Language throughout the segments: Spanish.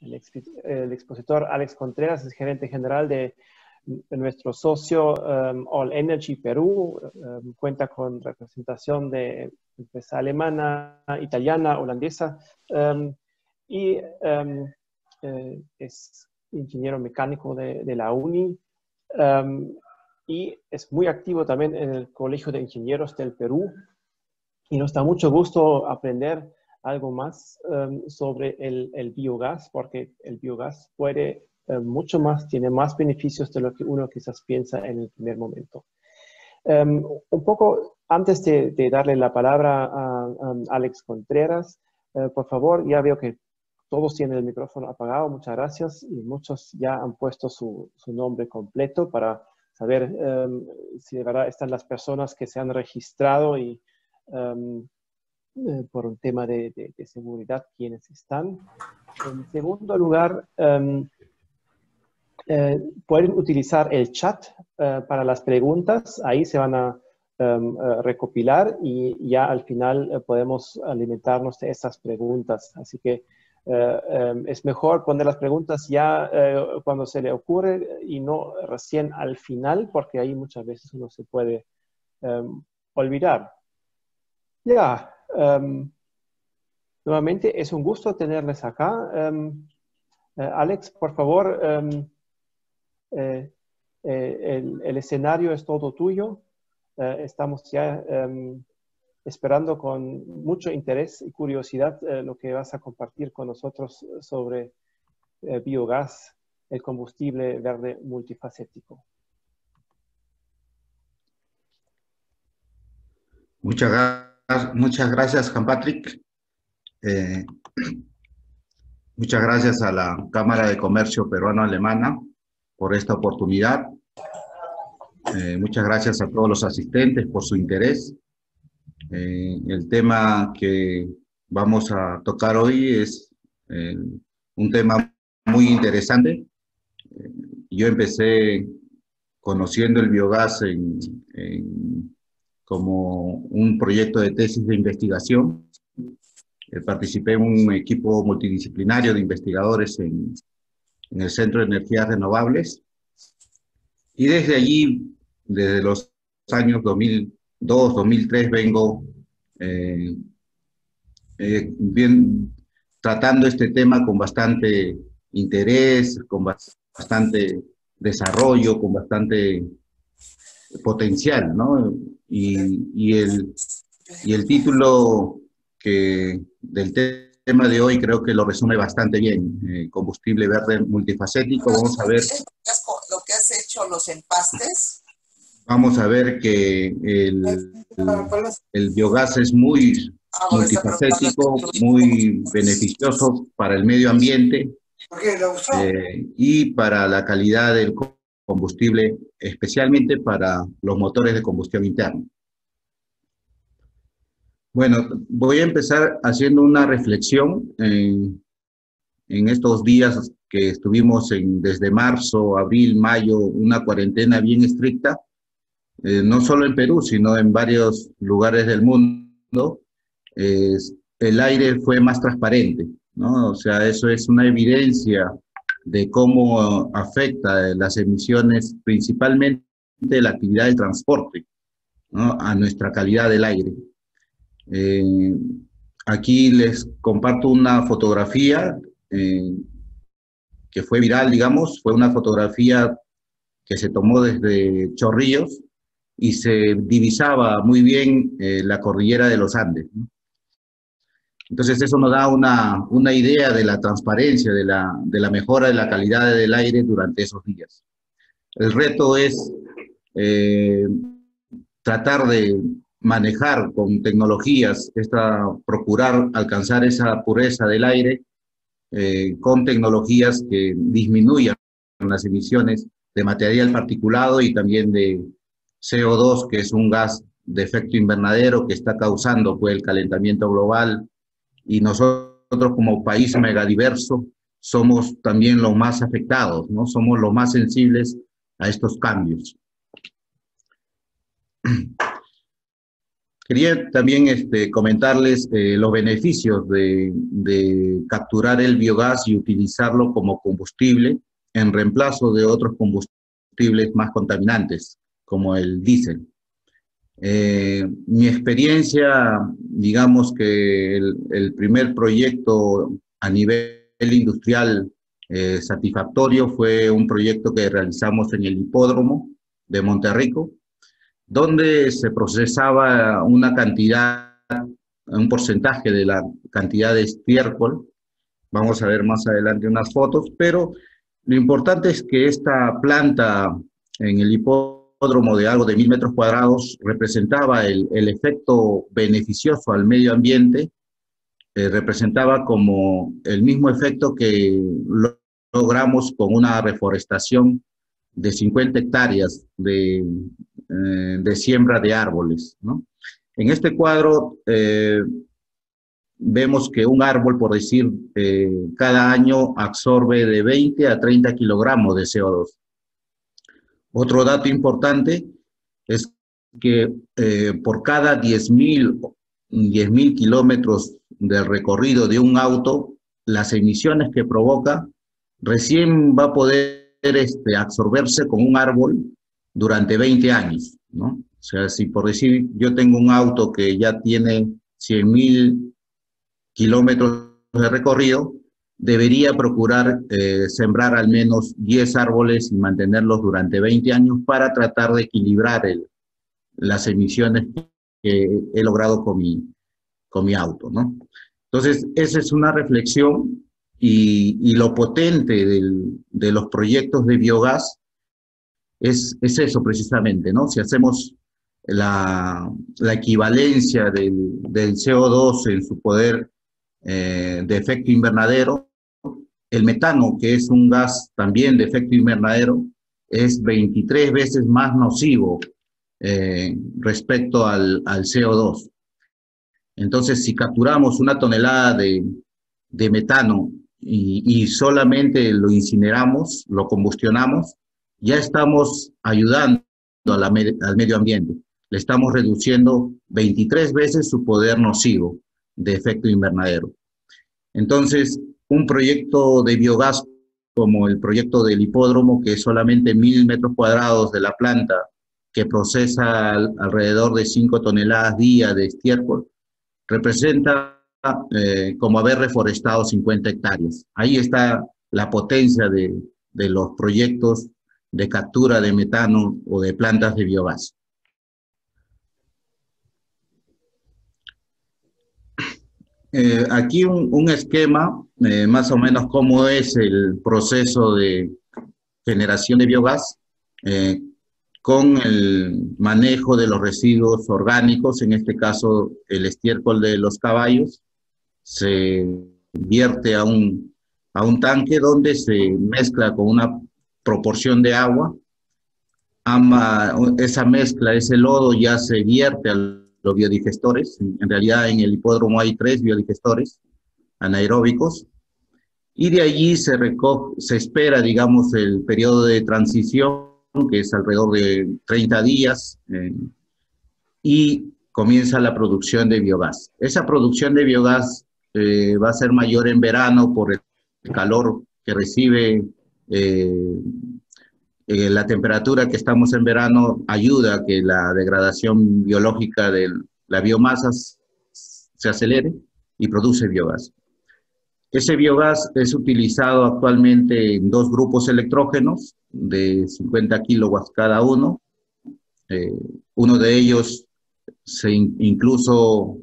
el expositor Alex Contreras es gerente general de nuestro socio All Energy Perú. Cuenta con representación de empresa alemana, italiana, holandesa y es ingeniero mecánico de la UNI y es muy activo también en el Colegio de Ingenieros del Perú y nos da mucho gusto aprender algo más sobre el biogás, porque el biogás puede mucho más, tiene más beneficios de lo que uno quizás piensa en el primer momento. Un poco antes de darle la palabra a Alex Contreras, por favor, ya veo que todos tienen el micrófono apagado, muchas gracias, y muchos ya han puesto su nombre completo para saber si de verdad están las personas que se han registrado y por un tema de seguridad quienes están. En segundo lugar, pueden utilizar el chat para las preguntas, ahí se van a recopilar y ya al final podemos alimentarnos de esas preguntas. Así que es mejor poner las preguntas ya cuando se le ocurre y no recién al final, porque ahí muchas veces uno se puede olvidar. Ya, nuevamente es un gusto tenerles acá. Alex, por favor, el escenario es todo tuyo. Estamos ya esperando con mucho interés y curiosidad lo que vas a compartir con nosotros sobre biogás, el combustible verde multifacético. Muchas gracias, Juan Patrick. Muchas gracias a la Cámara de Comercio Peruano-Alemana por esta oportunidad. Muchas gracias a todos los asistentes por su interés. El tema que vamos a tocar hoy es un tema muy interesante. Yo empecé conociendo el biogás como un proyecto de tesis de investigación. Participé en un equipo multidisciplinario de investigadores en el Centro de Energías Renovables. Y desde allí, desde los años 2002, 2003, vengo tratando este tema con bastante interés, con bastante desarrollo, con bastante potencial, ¿no? Y el título del tema de hoy creo que lo resume bastante bien. Combustible verde multifacético. Vamos a ver lo que has hecho, los empastes. Vamos a ver que el biogás es muy multifacético, muy beneficioso para el medio ambiente y para la calidad del combustible, especialmente para los motores de combustión interna. Bueno, voy a empezar haciendo una reflexión en estos días que estuvimos desde marzo, abril, mayo, una cuarentena bien estricta, no solo en Perú, sino en varios lugares del mundo. El aire fue más transparente, ¿no? O sea, eso es una evidencia de cómo afecta las emisiones, principalmente de la actividad del transporte, ¿no?, a nuestra calidad del aire. Aquí les comparto una fotografía que fue viral, digamos. Fue una fotografía que se tomó desde Chorrillos y se divisaba muy bien la cordillera de los Andes, ¿no? Entonces eso nos da una idea de la transparencia, de la mejora de la calidad del aire durante esos días. El reto es tratar de manejar con tecnologías, procurar alcanzar esa pureza del aire con tecnologías que disminuyan las emisiones de material particulado y también de CO2, que es un gas de efecto invernadero que está causando pues el calentamiento global, y nosotros como país megadiverso somos también los más afectados, ¿no? Somos los más sensibles a estos cambios. Quería también comentarles los beneficios de capturar el biogás y utilizarlo como combustible en reemplazo de otros combustibles más contaminantes, como el diésel. Mi experiencia, digamos que el primer proyecto a nivel industrial satisfactorio fue un proyecto que realizamos en el hipódromo de Monterrico, donde se procesaba una cantidad, un porcentaje de la cantidad de estiércol. Vamos a ver más adelante unas fotos, pero lo importante es que esta planta en el hipódromo de algo de 1000 metros cuadrados representaba el efecto beneficioso al medio ambiente, representaba como el mismo efecto que logramos con una reforestación de 50 hectáreas de siembra de árboles, ¿no? En este cuadro vemos que un árbol, por decir, cada año absorbe de 20 a 30 kilogramos de CO2. Otro dato importante es que por cada 10.000 kilómetros de recorrido de un auto, las emisiones que provoca recién va a poder absorberse con un árbol durante 20 años, ¿no? O sea, si por decir yo tengo un auto que ya tiene 100.000 kilómetros de recorrido, debería procurar sembrar al menos 10 árboles y mantenerlos durante 20 años para tratar de equilibrar las emisiones que he logrado con mi auto, ¿no? Entonces, esa es una reflexión y lo potente de los proyectos de biogás es eso precisamente, ¿no? Si hacemos la equivalencia del CO2 en su poder de efecto invernadero, el metano, que es un gas también de efecto invernadero, es 23 veces más nocivo respecto al CO2. Entonces, si capturamos una tonelada de metano y solamente lo incineramos, lo combustionamos, ya estamos ayudando al medio ambiente. Le estamos reduciendo 23 veces su poder nocivo de efecto invernadero. Entonces, un proyecto de biogás como el proyecto del hipódromo, que es solamente 1000 metros cuadrados de la planta, que procesa alrededor de 5 toneladas día de estiércol, representa como haber reforestado 50 hectáreas. Ahí está la potencia de los proyectos de captura de metano o de plantas de biogás. Aquí un esquema, más o menos cómo es el proceso de generación de biogás, con el manejo de los residuos orgánicos, en este caso el estiércol de los caballos, se vierte a un tanque donde se mezcla con una proporción de agua. Esa mezcla, ese lodo ya se vierte a los biodigestores. En realidad en el hipódromo hay 3 biodigestores anaeróbicos, y de allí se espera, digamos, el periodo de transición, que es alrededor de 30 días, y comienza la producción de biogás. Esa producción de biogás va a ser mayor en verano por el calor que recibe. La temperatura que estamos en verano ayuda a que la degradación biológica de la biomasa se acelere y produce biogás. Ese biogás es utilizado actualmente en 2 grupos electrógenos de 50 kilowatts cada uno. Uno de ellos incluso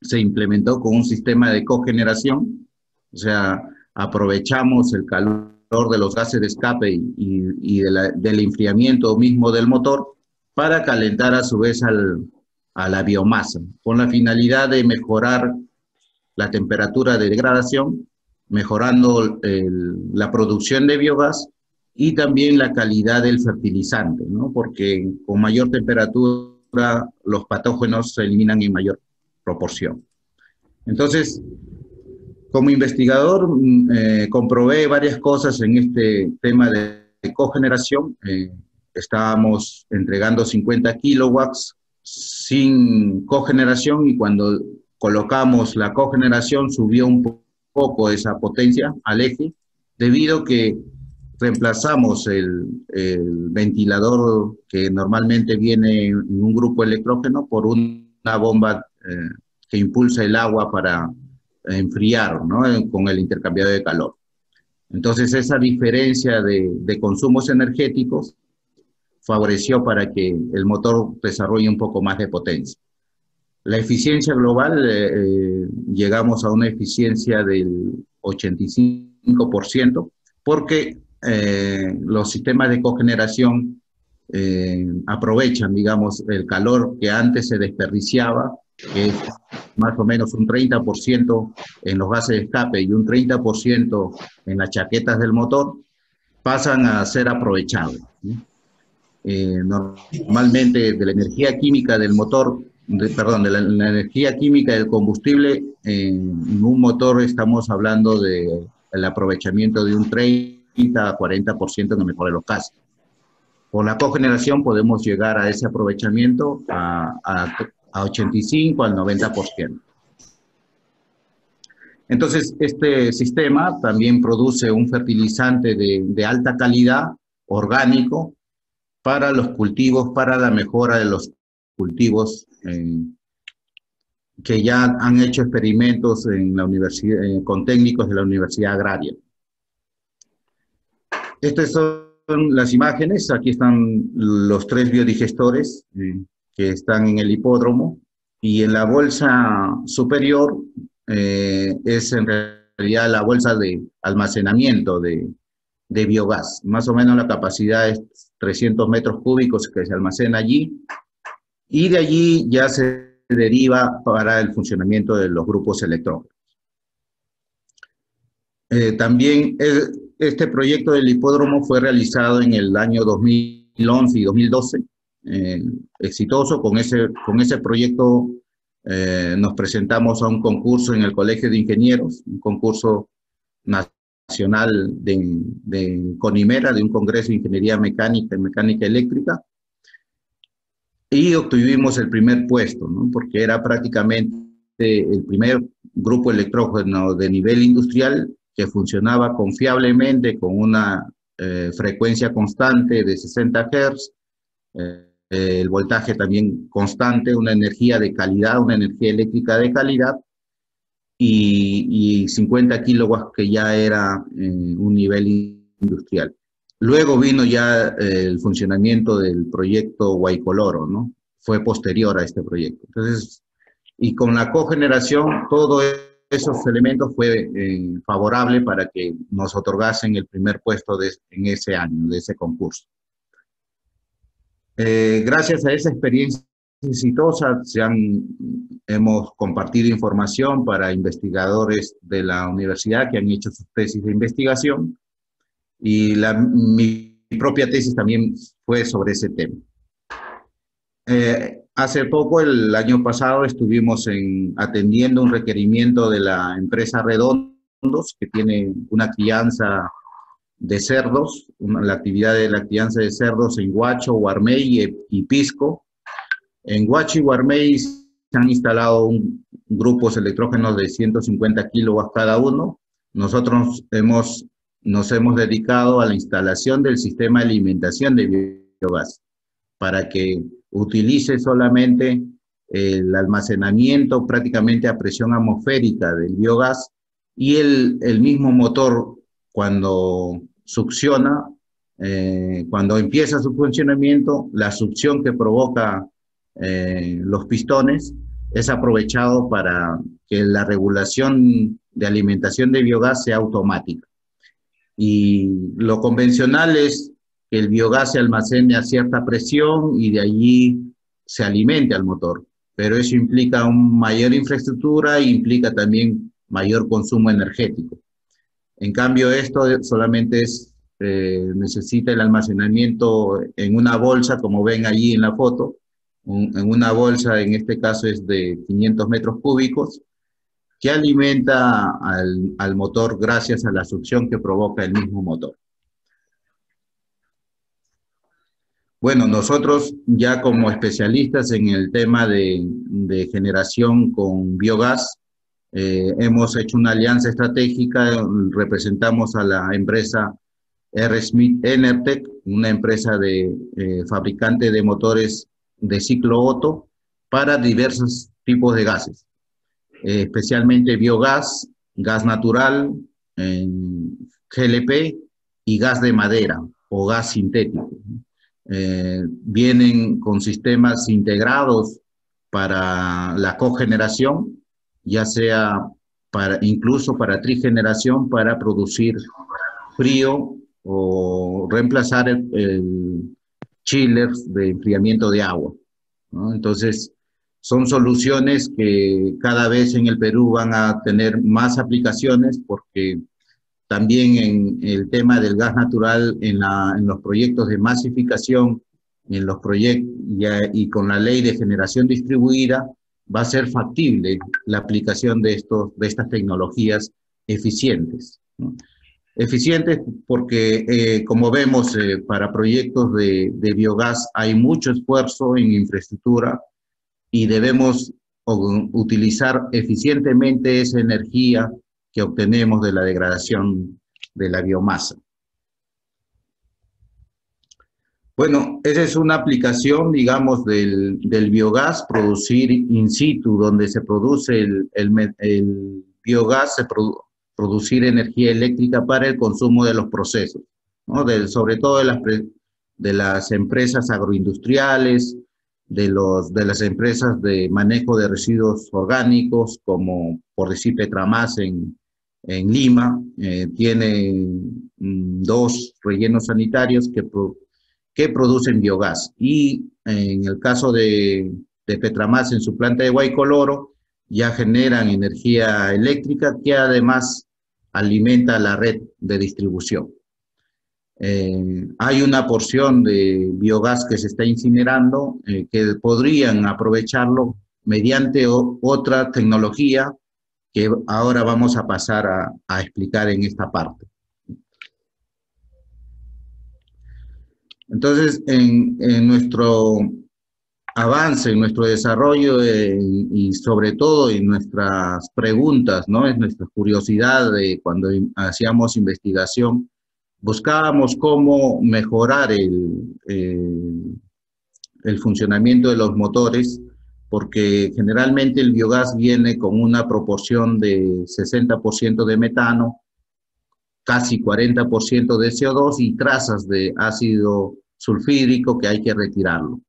se implementó con un sistema de cogeneración, o sea, aprovechamos el calor de los gases de escape y del enfriamiento mismo del motor para calentar a su vez a la biomasa, con la finalidad de mejorar la temperatura de degradación, mejorando la producción de biogás y también la calidad del fertilizante, ¿no? Porque con mayor temperatura los patógenos se eliminan en mayor proporción. Entonces, como investigador, comprobé varias cosas en este tema de cogeneración. Estábamos entregando 50 kilowatts sin cogeneración, y cuando colocamos la cogeneración subió un poco esa potencia al eje, debido a que reemplazamos el ventilador que normalmente viene en un grupo electrógeno por una bomba que impulsa el agua para enfriar, ¿no? Con el intercambiador de calor. Entonces, esa diferencia de consumos energéticos favoreció para que el motor desarrolle un poco más de potencia. La eficiencia global, llegamos a una eficiencia del 85%, porque los sistemas de cogeneración aprovechan, digamos, el calor que antes se desperdiciaba, que es más o menos un 30% en los gases de escape y un 30% en las chaquetas del motor, pasan a ser aprovechados, ¿sí? Normalmente de la energía química del motor, de la energía química del combustible, en un motor estamos hablando del aprovechamiento de un 30 a 40% en el mejor de los casos. Con la cogeneración podemos llegar a ese aprovechamiento a 85 al 90%. Entonces, este sistema también produce un fertilizante de alta calidad, orgánico, para los cultivos, para la mejora de los cultivos, que ya han hecho experimentos en la universidad, con técnicos de la Universidad Agraria. Estas son las imágenes. Aquí están los 3 biodigestores que están en el hipódromo, y en la bolsa superior es en realidad la bolsa de almacenamiento de biogás. Más o menos la capacidad es 300 metros cúbicos que se almacena allí, y de allí ya se deriva para el funcionamiento de los grupos electrógenos. También este proyecto del hipódromo fue realizado en el año 2011 y 2012, exitoso. Con ese proyecto nos presentamos a un concurso en el Colegio de Ingenieros, un concurso nacional de Conimera, de un congreso de ingeniería mecánica y mecánica eléctrica, y obtuvimos el primer puesto, ¿no? Porque era prácticamente el primer grupo electrógeno de nivel industrial que funcionaba confiablemente con una frecuencia constante de 60 Hz, el voltaje también constante, una energía de calidad, una energía eléctrica de calidad, y 50 kilowatts, que ya era un nivel industrial. Luego vino ya el funcionamiento del proyecto Guaycoloro, ¿no? Fue posterior a este proyecto. Entonces, y con la cogeneración, todos esos elementos fue favorable para que nos otorgasen el primer puesto en ese año, de ese concurso. Gracias a esa experiencia exitosa, hemos compartido información para investigadores de la universidad que han hecho sus tesis de investigación, y mi propia tesis también fue sobre ese tema. Hace poco, el año pasado, estuvimos atendiendo un requerimiento de la empresa Redondos, que tiene una crianza de cerdos, la actividad de la crianza de cerdos en Huacho, Huarmey y Pisco. En Huacho y Huarmey se han instalado grupos electrógenos de 150 kilowatts cada uno. Nosotros nos hemos dedicado a la instalación del sistema de alimentación de biogás, para que utilice solamente el almacenamiento prácticamente a presión atmosférica del biogás, y el mismo motor, cuando succiona, cuando empieza su funcionamiento, la succión que provoca los pistones es aprovechado para que la regulación de alimentación de biogás sea automática. Y lo convencional es que el biogás se almacene a cierta presión y de allí se alimente al motor, pero eso implica una mayor infraestructura e implica también mayor consumo energético. En cambio, esto solamente necesita el almacenamiento en una bolsa, como ven allí en la foto, en una bolsa, en este caso es de 500 metros cúbicos, que alimenta al motor gracias a la succión que provoca el mismo motor. Bueno, nosotros ya como especialistas en el tema de generación con biogás, hemos hecho una alianza estratégica, representamos a la empresa R. Smith Enertech, una empresa de fabricante de motores de ciclo Otto para diversos tipos de gases, especialmente biogás, gas natural, GLP y gas de madera o gas sintético. Vienen con sistemas integrados para la cogeneración, ya sea incluso para trigeneración, para producir frío o reemplazar el chillers de enfriamiento de agua, ¿no? Entonces, son soluciones que cada vez en el Perú van a tener más aplicaciones porque también en el tema del gas natural, en los proyectos de masificación, en los proyectos y con la ley de generación distribuida, va a ser factible la aplicación de estas tecnologías eficientes, ¿no? Eficientes porque, como vemos, para proyectos de biogás hay mucho esfuerzo en infraestructura y debemos utilizar eficientemente esa energía que obtenemos de la degradación de la biomasa. Bueno, esa es una aplicación, digamos, del biogás, producir in situ, donde se produce el biogás, producir energía eléctrica para el consumo de los procesos, ¿no? Sobre todo de las empresas agroindustriales, de las empresas de manejo de residuos orgánicos, como por decir Petramas en Lima, tiene 2 rellenos sanitarios que producen biogás. Y en el caso de Petramas, en su planta de Guaycoloro, ya generan energía eléctrica que además alimenta la red de distribución. Hay una porción de biogás que se está incinerando que podrían aprovecharlo mediante otra tecnología que ahora vamos a pasar a explicar en esta parte. Entonces, en nuestro avance, en nuestro desarrollo y sobre todo en nuestras preguntas, ¿no? En nuestra curiosidad de cuando hacíamos investigación, buscábamos cómo mejorar el funcionamiento de los motores, porque generalmente el biogás viene con una proporción de 60% de metano, casi 40% de CO2 y trazas de ácido sulfídrico que hay que retirarlo,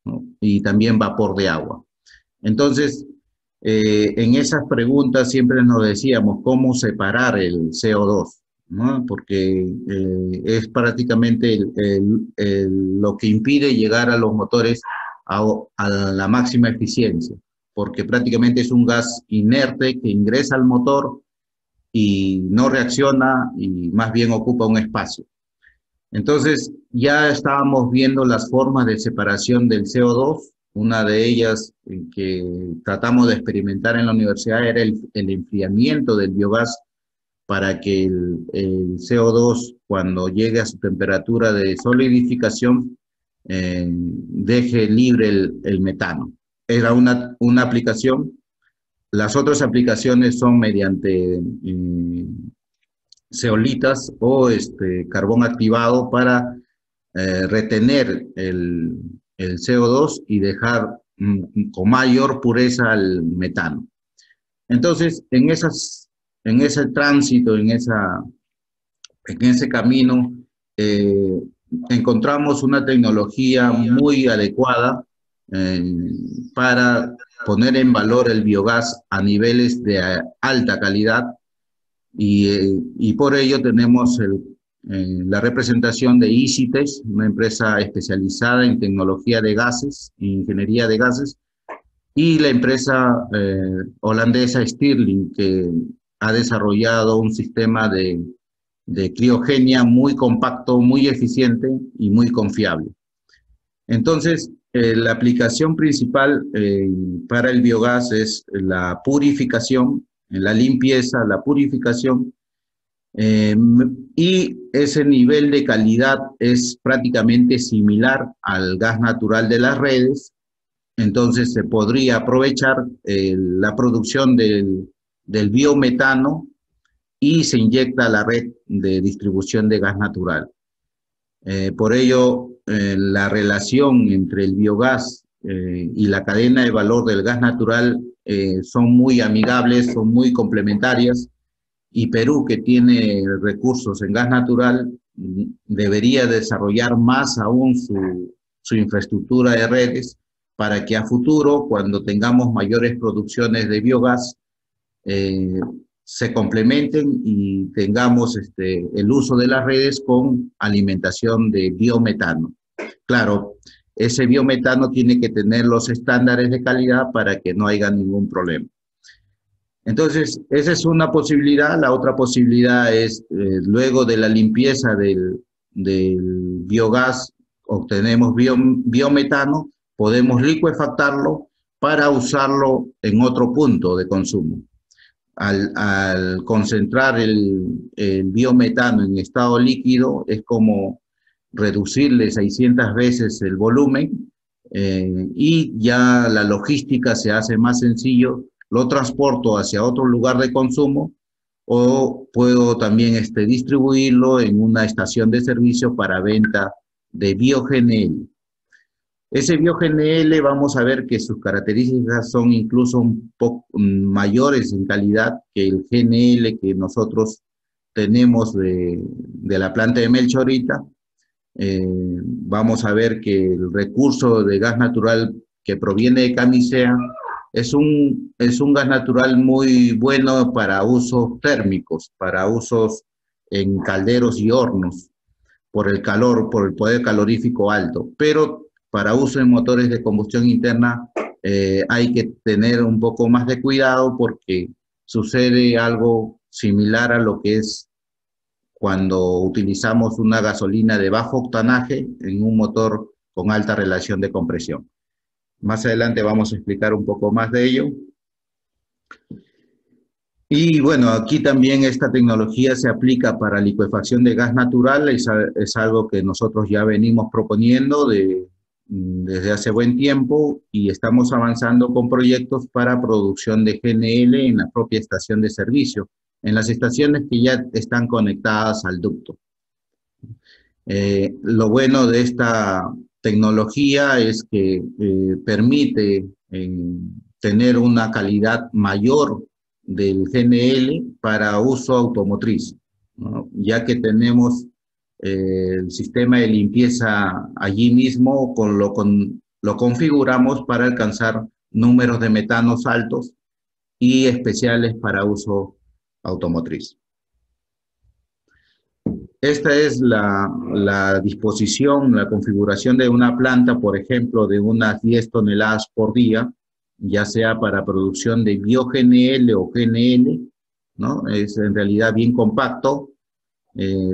¿no? Y también vapor de agua. Entonces, en esas preguntas siempre nos decíamos cómo separar el CO2, ¿no? Porque es prácticamente lo que impide llegar a los motores a la máxima eficiencia, porque prácticamente es un gas inerte que ingresa al motor y no reacciona y más bien ocupa un espacio. Entonces ya estábamos viendo las formas de separación del CO2. Una de ellas que tratamos de experimentar en la universidad era el enfriamiento del biogás para que el CO2, cuando llegue a su temperatura de solidificación, deje libre el metano. Era una aplicación. Las otras aplicaciones son mediante zeolitas o carbón activado para retener el CO2 y dejar con mayor pureza el metano. Entonces, en ese tránsito, en ese camino, encontramos una tecnología muy adecuada para poner en valor el biogás a niveles de alta calidad y por ello tenemos la representación de EasyTech, una empresa especializada en tecnología de gases, ingeniería de gases, y la empresa holandesa Stirling, que ha desarrollado un sistema de criogenia muy compacto, muy eficiente y muy confiable. Entonces, la aplicación principal para el biogás es la purificación, la limpieza, la purificación Y ese nivel de calidad es prácticamente similar al gas natural de las redes. Entonces se podría aprovechar la producción del biometano y se inyecta a la red de distribución de gas natural. Por ello, la relación entre el biogás y la cadena de valor del gas natural son muy amigables, son muy complementarias, y Perú, que tiene recursos en gas natural, debería desarrollar más aún su infraestructura de redes para que a futuro, cuando tengamos mayores producciones de biogás, se complementen y tengamos el uso de las redes con alimentación de biometano. Claro, ese biometano tiene que tener los estándares de calidad para que no haya ningún problema. Entonces, esa es una posibilidad. La otra posibilidad es, luego de la limpieza del biogás, obtenemos biometano, podemos licuefactarlo para usarlo en otro punto de consumo. Al concentrar el biometano en estado líquido, es como reducirle 600 veces el volumen, y ya la logística se hace más sencillo. Lo transporto hacia otro lugar de consumo, o puedo también distribuirlo en una estación de servicio para venta de bio-GNL. Ese bio-GNL vamos a ver que sus características son incluso un poco mayores en calidad que el GNL que nosotros tenemos de la planta de Melchorita. Vamos a ver que el recurso de gas natural que proviene de Camisea es un gas natural muy bueno para usos térmicos, para usos en calderos y hornos, por el calor, por el poder calorífico alto, pero para uso en motores de combustión interna hay que tener un poco más de cuidado, porque sucede algo similar a lo que es cuando utilizamos una gasolina de bajo octanaje en un motor con alta relación de compresión. Más adelante vamos a explicar un poco más de ello. Y bueno, aquí también esta tecnología se aplica para licuefacción de gas natural. Es algo que nosotros ya venimos proponiendo desde hace buen tiempo, y estamos avanzando con proyectos para producción de GNL en la propia estación de servicio, en las estaciones que ya están conectadas al ducto. Lo bueno de esta tecnología es que permite tener una calidad mayor del GNL para uso automotriz, ¿no? Ya que tenemos el sistema de limpieza allí mismo, lo configuramos para alcanzar números de metanos altos y especiales para uso automotriz. Esta es la disposición, la configuración de una planta, por ejemplo, de unas 10 toneladas por día, ya sea para producción de bio-GNL o GNL, ¿no? Es en realidad bien compacto.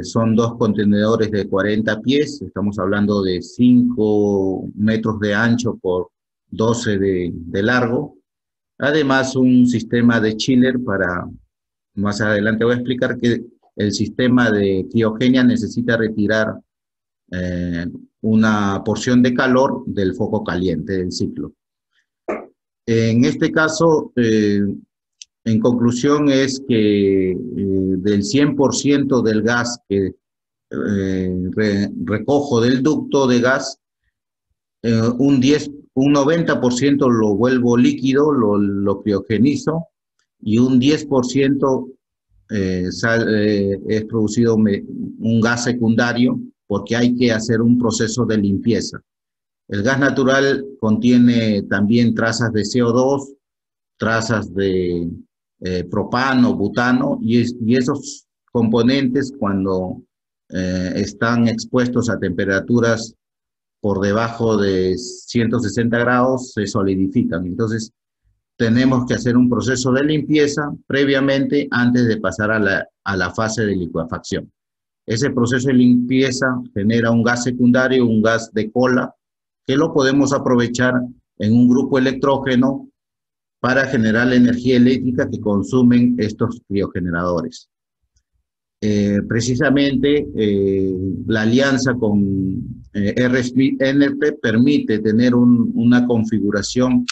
Son 2 contenedores de 40 pies, estamos hablando de 5 metros de ancho por 12 de largo. Además, un sistema de chiller para, más adelante voy a explicar que el sistema de criogenia necesita retirar una porción de calor del foco caliente del ciclo. En este caso, en conclusión, es que del 100% del gas que recojo del ducto de gas, un 90% lo vuelvo líquido, lo criogenizo, y un 10% es producido un gas secundario, porque hay que hacer un proceso de limpieza. El gas natural contiene también trazas de CO2, trazas de propano, butano, y esos componentes, cuando están expuestos a temperaturas por debajo de 160 grados, se solidifican. Entonces, tenemos que hacer un proceso de limpieza previamente antes de pasar a la fase de licuefacción. Ese proceso de limpieza genera un gas secundario, un gas de cola, que lo podemos aprovechar en un grupo electrógeno para generar la energía eléctrica que consumen estos criogeneradores. precisamente la alianza con RSMeet permite tener una configuración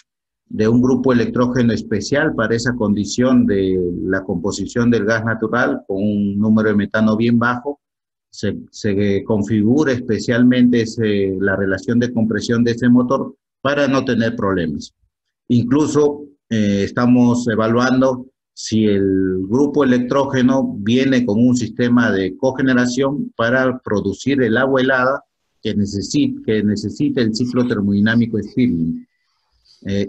de un grupo electrógeno especial para esa condición de la composición del gas natural con un número de metano bien bajo. Se configura especialmente la relación de compresión de ese motor para no tener problemas. Incluso estamos evaluando si el grupo electrógeno viene con un sistema de cogeneración para producir el agua helada que necesita el ciclo termodinámico Stirling.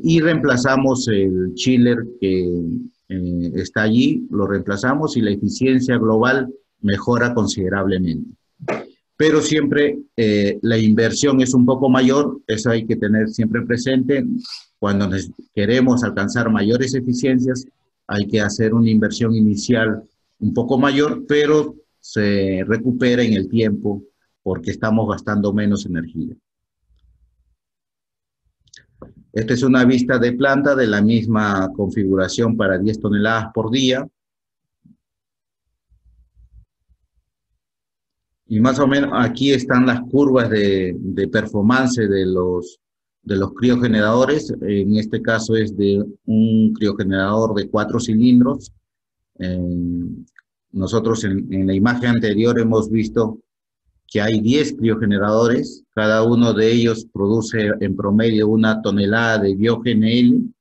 Y reemplazamos el chiller que está allí, lo reemplazamos y la eficiencia global mejora considerablemente. Pero siempre la inversión es un poco mayor, eso hay que tener siempre presente. Cuando queremos alcanzar mayores eficiencias, hay que hacer una inversión inicial un poco mayor, pero se recupera en el tiempo porque estamos gastando menos energía. Esta es una vista de planta de la misma configuración para 10 toneladas por día. Y más o menos aquí están las curvas de performance de los criogeneradores. En este caso es de un criogenerador de 4 cilindros. Nosotros en la imagen anterior hemos visto que hay 10 criogeneradores. Cada uno de ellos produce en promedio 1 tonelada de bio-GNL.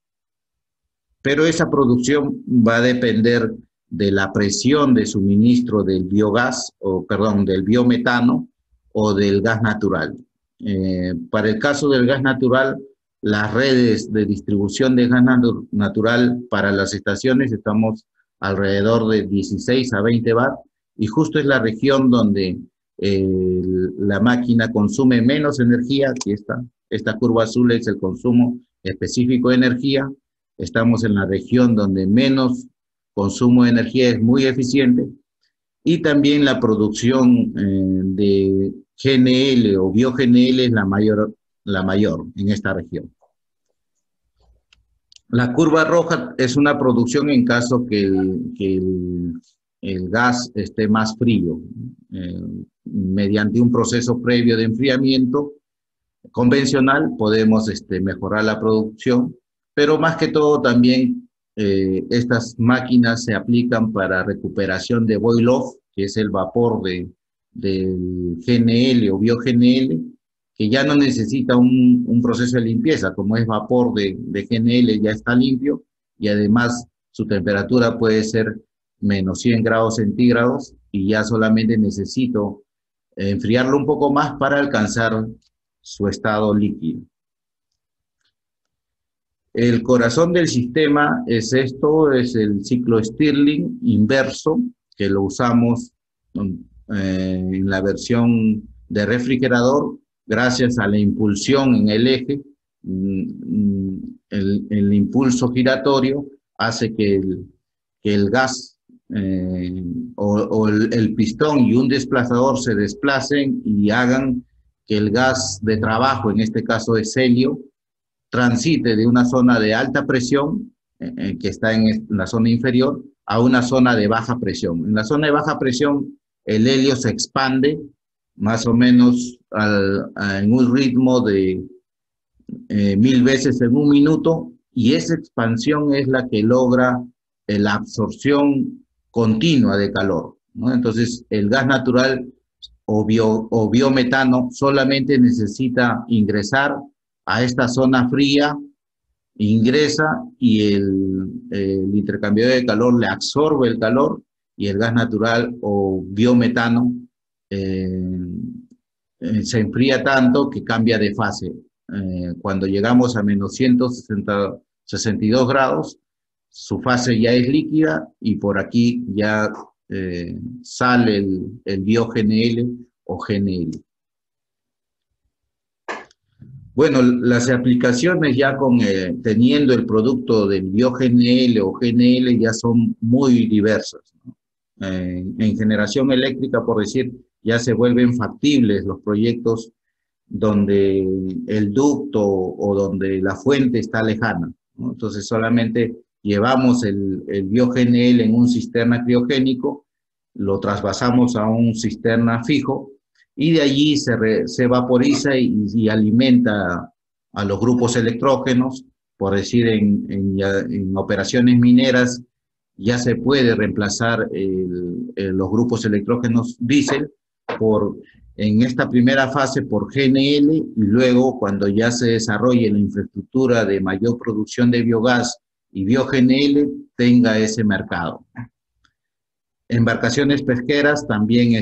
Pero esa producción va a depender de la presión de suministro del biogás, del biometano o del gas natural. Para el caso del gas natural, las redes de distribución de gas natural para las estaciones estamos alrededor de 16 a 20 watt y justo es la región donde la máquina consume menos energía. Aquí está, esta curva azul es el consumo específico de energía. Estamos en la región donde menos consumo de energía es muy eficiente y también la producción de GNL o bio-GNL es la mayor en esta región. La curva roja es una producción en caso que el gas esté más frío. Mediante un proceso previo de enfriamiento convencional podemos mejorar la producción, pero más que todo también estas máquinas se aplican para recuperación de boil off, que es el vapor del GNL o bio-GNL, que ya no necesita un proceso de limpieza. Como es vapor de GNL, ya está limpio y además su temperatura puede ser menos 100 grados centígrados y ya solamente necesito enfriarlo un poco más para alcanzar su estado líquido. El corazón del sistema es el ciclo Stirling inverso, que lo usamos en la versión de refrigerador, gracias a la impulsión en el eje. El impulso giratorio hace que el gas el pistón y un desplazador se desplacen y hagan que el gas de trabajo, en este caso es helio, transite de una zona de alta presión, que está en la zona inferior, a una zona de baja presión. En la zona de baja presión, el helio se expande más o menos en un ritmo de 1000 veces en un minuto, y esa expansión es la que logra la absorción continua de calor, ¿no? Entonces, el gas natural o biometano solamente necesita ingresar a esta zona fría, ingresa y el intercambiador de calor le absorbe el calor, y el gas natural o biometano se enfría tanto que cambia de fase. Cuando llegamos a menos 162 grados, su fase ya es líquida y por aquí ya sale el bio-GNL o GNL. Bueno, las aplicaciones ya teniendo el producto del bio-GNL o GNL ya son muy diversas, ¿no? En generación eléctrica, por decir, ya se vuelven factibles los proyectos donde el ducto o donde la fuente está lejana, ¿no? Entonces solamente llevamos el bio-GNL en un cisterna criogénico lo trasvasamos a un cisterna fijo y de allí se vaporiza y alimenta a los grupos electrógenos. Por decir, en operaciones mineras ya se puede reemplazar los grupos electrógenos diésel en esta primera fase por GNL, y luego cuando ya se desarrolle la infraestructura de mayor producción de biogás y bio-GNL, tenga ese mercado. Embarcaciones pesqueras también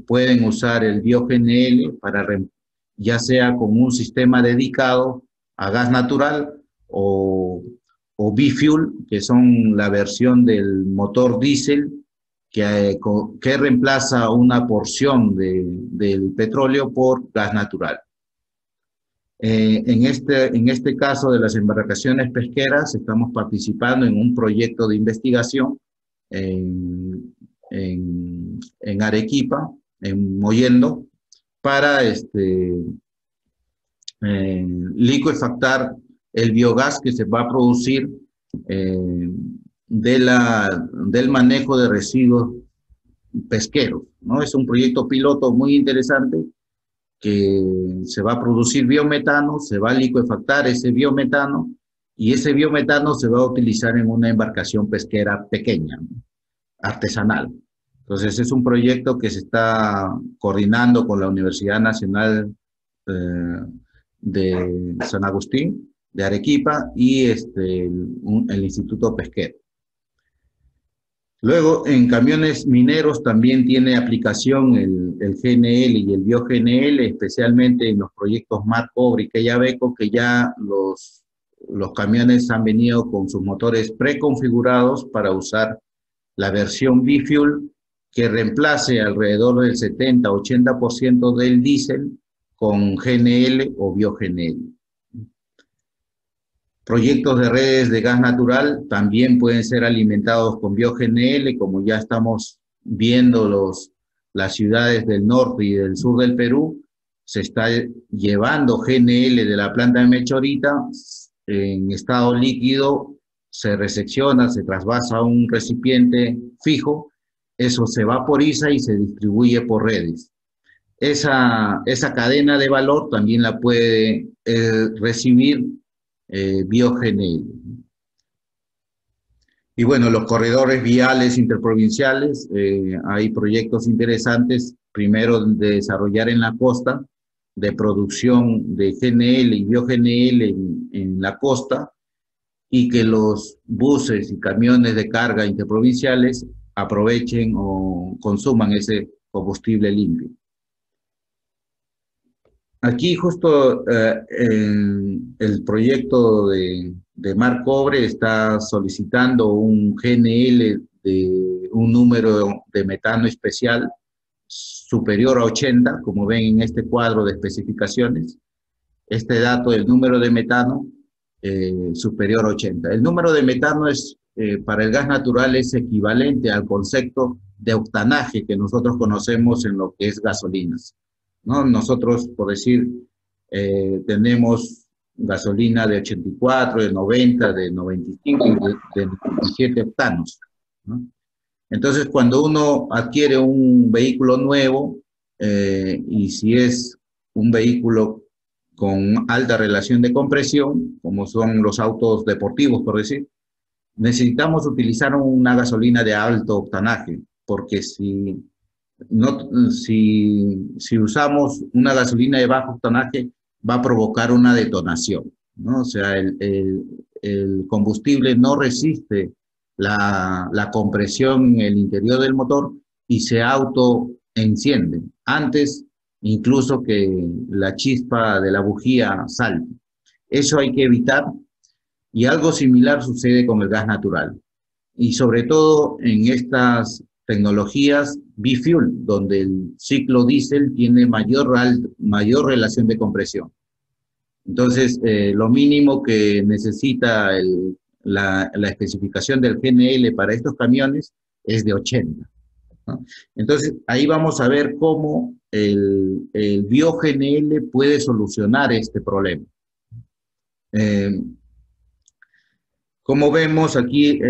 pueden usar el bio-GNL ya sea con un sistema dedicado a gas natural o bifuel, que son la versión del motor diésel que reemplaza una porción del petróleo por gas natural. En este caso de las embarcaciones pesqueras, estamos participando en un proyecto de investigación en Arequipa, en Mollendo, para liquefactar el biogás que se va a producir del manejo de residuos pesqueros, ¿no? Es un proyecto piloto muy interesante que se va a producir biometano, se va a liquefactar ese biometano y ese biometano se va a utilizar en una embarcación pesquera pequeña, ¿no? Artesanal. Entonces es un proyecto que se está coordinando con la Universidad Nacional de San Agustín, de Arequipa, y el Instituto Pesquero. Luego, en camiones mineros también tiene aplicación el GNL y el bio-GNL, especialmente en los proyectos Mar Cobre y Quellaveco, que ya los camiones han venido con sus motores preconfigurados para usar la versión bifuel, que reemplace alrededor del 70-80% del diésel con GNL o bio-GNL. Proyectos de redes de gas natural también pueden ser alimentados con bio-GNL, como ya estamos viendo las ciudades del norte y del sur del Perú. Se está llevando GNL de la planta de Mechorita en estado líquido, se resecciona, se trasvasa a un recipiente fijo, eso se vaporiza y se distribuye por redes. Esa cadena de valor también la puede recibir bio-GNL. Y bueno, los corredores viales interprovinciales, hay proyectos interesantes, primero de desarrollar en la costa, de producción de GNL y bio-GNL en la costa, y que los buses y camiones de carga interprovinciales aprovechen o consuman ese combustible limpio. Aquí justo el proyecto de Mar Cobre está solicitando un GNL de un número de metano especial superior a 80, como ven en este cuadro de especificaciones. Este dato del número de metano superior a 80. El número de metano para el gas natural es equivalente al concepto de octanaje que nosotros conocemos en lo que es gasolinas, ¿no? Nosotros, por decir, tenemos gasolina de 84, de 90, de 95 y de 97 octanos, ¿no? Entonces, cuando uno adquiere un vehículo nuevo, y si es un vehículo con alta relación de compresión, como son los autos deportivos, por decir, necesitamos utilizar una gasolina de alto octanaje, porque si usamos una gasolina de bajo octanaje, va a provocar una detonación, ¿no? O sea, el combustible no resiste la compresión en el interior del motor y se autoenciende antes incluso que la chispa de la bujía salte. Eso hay que evitar, y algo similar sucede con el gas natural. Y sobre todo en estas tecnologías bifuel, donde el ciclo diésel tiene mayor relación de compresión. Entonces, lo mínimo que necesita la especificación del GNL para estos camiones es de 80, ¿no? Entonces, ahí vamos a ver cómo el bio-GNL puede solucionar este problema. Como vemos aquí,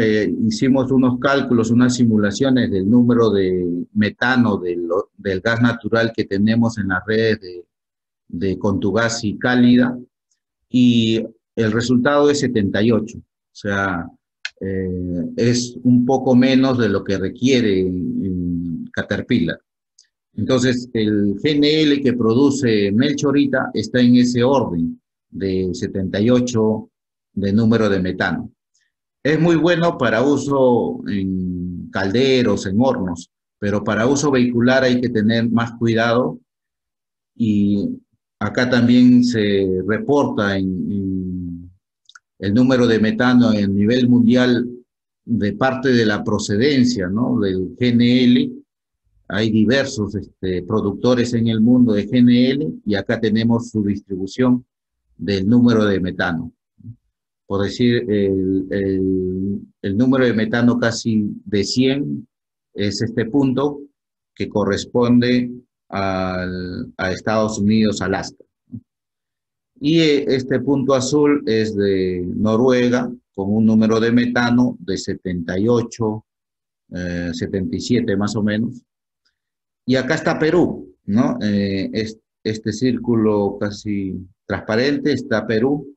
hicimos unos cálculos, unas simulaciones del número de metano del gas natural que tenemos en las redes de Contugasi cálida, y el resultado es 78. O sea, es un poco menos de lo que requiere Caterpillar. Entonces, el GNL que produce Melchorita está en ese orden de 78 de número de metano. Es muy bueno para uso en calderos, en hornos, pero para uso vehicular hay que tener más cuidado, y acá también se reporta en el número de metano a nivel mundial de parte de la procedencia, ¿no?, del GNL. Hay diversos productores en el mundo de GNL, y acá tenemos su distribución del número de metano. Por decir, el número de metano casi de 100 es este punto que corresponde a Estados Unidos, Alaska. Y este punto azul es de Noruega, con un número de metano de 78, 77 más o menos. Y acá está Perú, ¿no? Este círculo casi transparente está Perú,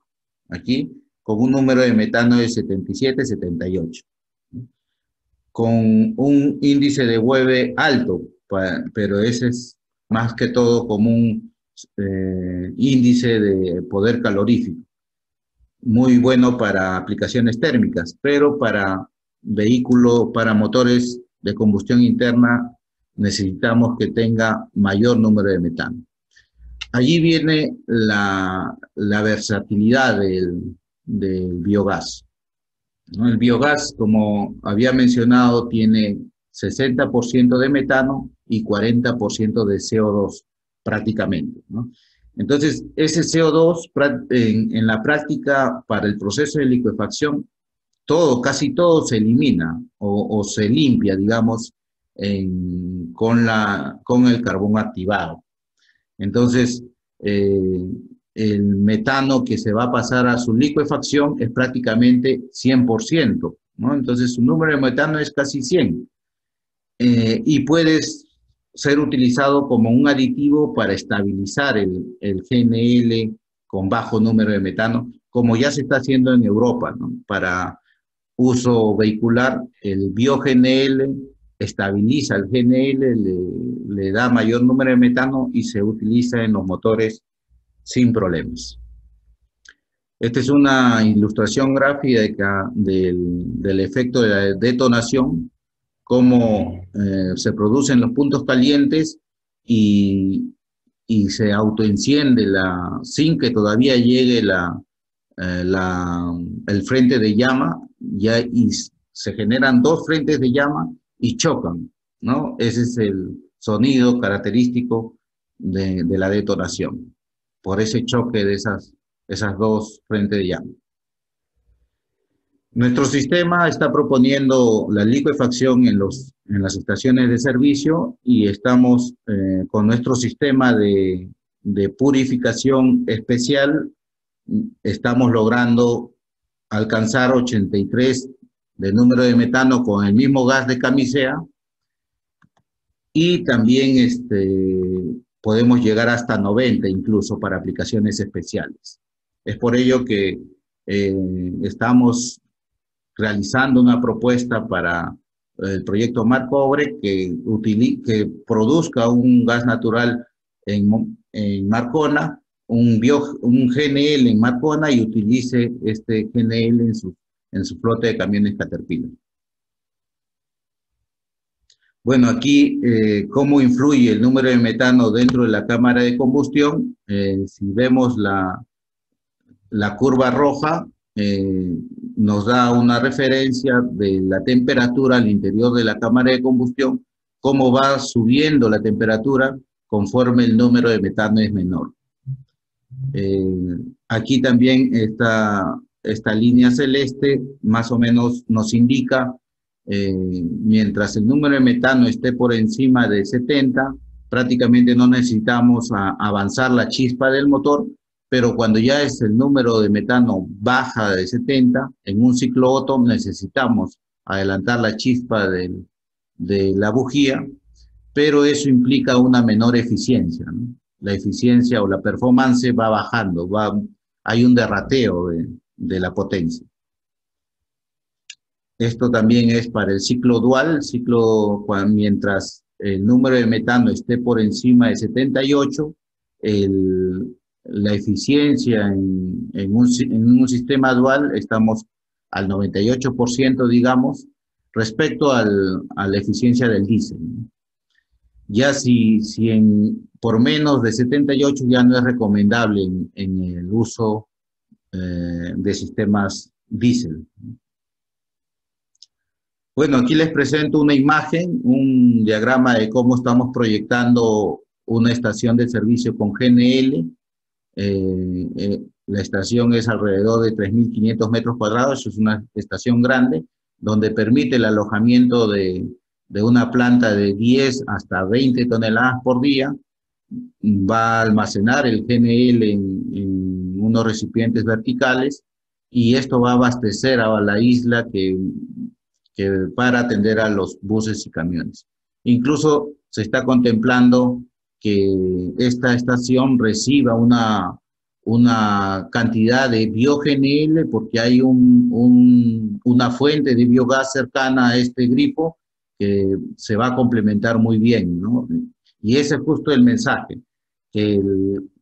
aquí, con un número de metano de 77, 78. Con un índice de Webbe alto, pero ese es más que todo como un índice de poder calorífico. Muy bueno para aplicaciones térmicas, pero para vehículos, para motores de combustión interna, necesitamos que tenga mayor número de metano. Allí viene la versatilidad del biogás, ¿no? El biogás, como había mencionado, tiene 60% de metano y 40% de CO2 prácticamente, ¿no? Entonces, ese CO2 en la práctica para el proceso de licuefacción, casi todo se elimina o se limpia, digamos, con el carbón activado. Entonces, el metano que se va a pasar a su licuefacción es prácticamente 100%, ¿no? Entonces, su número de metano es casi 100. Y puede ser utilizado como un aditivo para estabilizar el GNL con bajo número de metano, como ya se está haciendo en Europa, ¿no? Para uso vehicular, el bio-GNL estabiliza el GNL, le da mayor número de metano y se utiliza en los motores sin problemas. Esta es una ilustración gráfica del efecto de la detonación, cómo se producen los puntos calientes y se autoenciende sin que todavía llegue el frente de llama, y se generan dos frentes de llama y chocan, ¿no? Ese es el sonido característico de la detonación, por ese choque de esas dos frentes de llama. Nuestro sistema está proponiendo la licuefacción en las estaciones de servicio, y estamos con nuestro sistema de purificación especial, estamos logrando alcanzar 83 de número de metano con el mismo gas de camisea, y también podemos llegar hasta 90 incluso para aplicaciones especiales. Es por ello que estamos realizando una propuesta para el proyecto Mar Cobre que produzca un gas natural en Marcona, un GNL en Marcona, y utilice este GNL en su flota de camiones Caterpillar. Bueno, aquí, ¿cómo influye el número de metano dentro de la cámara de combustión? Si vemos la curva roja, nos da una referencia de la temperatura al interior de la cámara de combustión, cómo va subiendo la temperatura conforme el número de metano es menor. Aquí también esta línea celeste más o menos nos indica, mientras el número de metano esté por encima de 70, prácticamente no necesitamos avanzar la chispa del motor, pero cuando ya es el número de metano baja de 70, en un ciclo Otto necesitamos adelantar la chispa de la bujía, pero eso implica una menor eficiencia, ¿no? La eficiencia o la performance va bajando, hay un derrateo de la potencia. Esto también es para el ciclo dual, mientras el número de metano esté por encima de 78, la eficiencia en un sistema dual estamos al 98%, digamos, respecto a la eficiencia del diésel, ¿no? Ya si por menos de 78 ya no es recomendable en el uso de sistemas diésel. Bueno, aquí les presento una imagen, un diagrama de cómo estamos proyectando una estación de servicio con GNL. La estación es alrededor de 3.500 metros cuadrados, es una estación grande, donde permite el alojamiento de una planta de 10 hasta 20 toneladas por día. Va a almacenar el GNL en unos recipientes verticales, y esto va a abastecer a la isla para atender a los buses y camiones. Incluso se está contemplando que esta estación reciba una cantidad de bio-GNL, porque hay una fuente de biogás cercana a este grifo que se va a complementar muy bien, ¿no? Y ese es justo el mensaje, que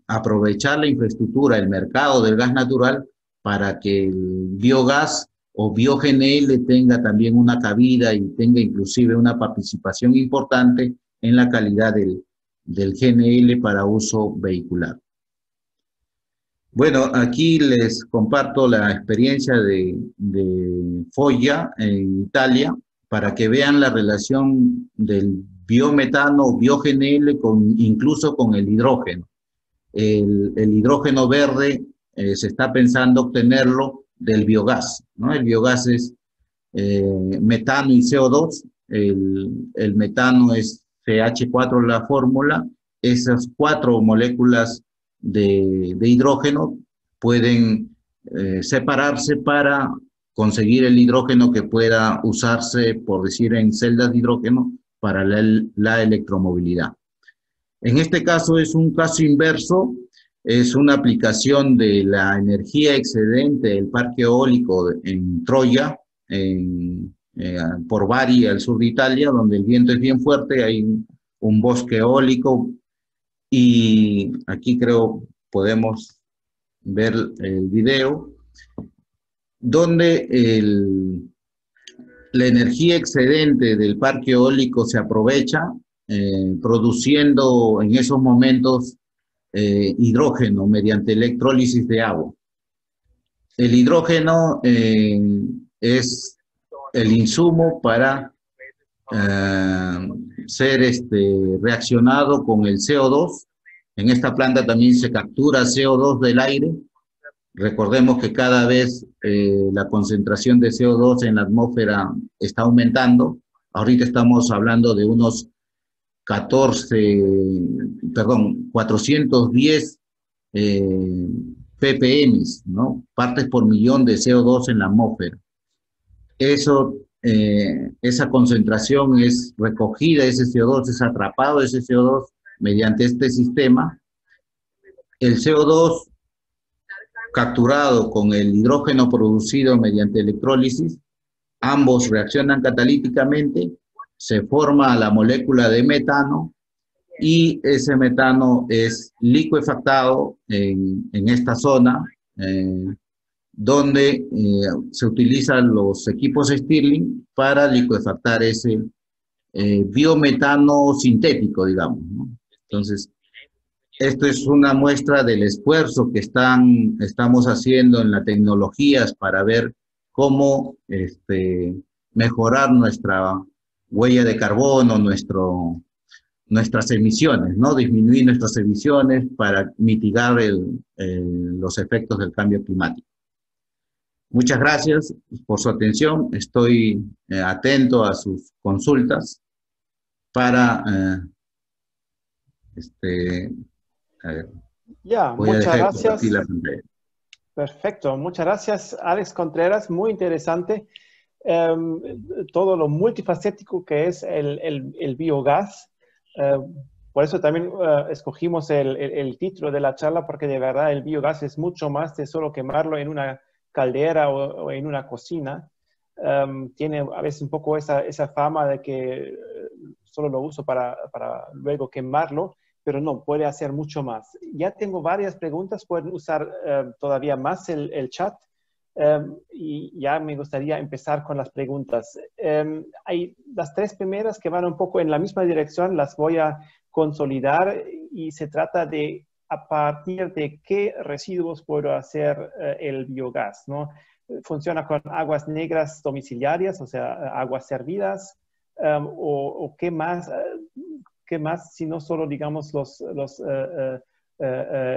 aprovechar la infraestructura, el mercado del gas natural, para que el biogás o bio-GNL tenga también una cabida y tenga inclusive una participación importante en la calidad del GNL para uso vehicular. Bueno, aquí les comparto la experiencia de Foggia en Italia, para que vean la relación del biometano o bio-GNL incluso con el hidrógeno. El hidrógeno verde se está pensando obtenerlo del biogás, ¿no? El biogás es metano y CO2, el metano es CH4 la fórmula. Esas 4 moléculas de hidrógeno pueden separarse para conseguir el hidrógeno que pueda usarse, por decir, en celdas de hidrógeno para la electromovilidad. En este caso es un caso inverso, es una aplicación de la energía excedente del parque eólico en Troya, por Bari, al sur de Italia, donde el viento es bien fuerte, hay un bosque eólico, y aquí creo podemos ver el video, donde la energía excedente del parque eólico se aprovecha, produciendo en esos momentos hidrógeno mediante electrólisis de agua. El hidrógeno es el insumo para ser reaccionado con el CO2. En esta planta también se captura CO2 del aire. Recordemos que cada vez la concentración de CO2 en la atmósfera está aumentando. Ahorita estamos hablando de unos 410 ppm, ¿no? Partes por millón de CO2 en la atmósfera. Esa concentración es recogida, ese CO2 es atrapado, ese CO2 mediante este sistema. El CO2 capturado con el hidrógeno producido mediante electrólisis, ambos reaccionan catalíticamente, se forma la molécula de metano, y ese metano es licuefactado en esta zona, donde se utilizan los equipos Stirling para licuefactar ese biometano sintético, digamos, ¿no? Entonces, esto es una muestra del esfuerzo que estamos haciendo en las tecnologías para ver cómo mejorar nuestra huella de carbono, nuestras emisiones, ¿no? Disminuir nuestras emisiones para mitigar los efectos del cambio climático. Muchas gracias por su atención. Estoy atento a sus consultas para... a ver. Ya, Voy a muchas dejar de compartir gracias. la pantalla. Perfecto, muchas gracias, Alex Contreras. Muy interesante. Em, Todo lo multifacético que es el biogás. Por eso también escogimos el título de la charla, porque de verdad el biogás es mucho más de solo quemarlo en una caldera o en una cocina. Tiene a veces un poco esa fama de que solo lo uso para luego quemarlo, pero no, puede hacer mucho más. Ya tengo varias preguntas, pueden usar todavía más el chat. Y ya me gustaría empezar con las preguntas. Hay las tres primeras que van un poco en la misma dirección, las voy a consolidar y se trata de a partir de qué residuos puedo hacer el biogás, ¿no? Funciona con aguas negras domiciliarias, o sea, aguas servidas, o qué más, si no solo, digamos,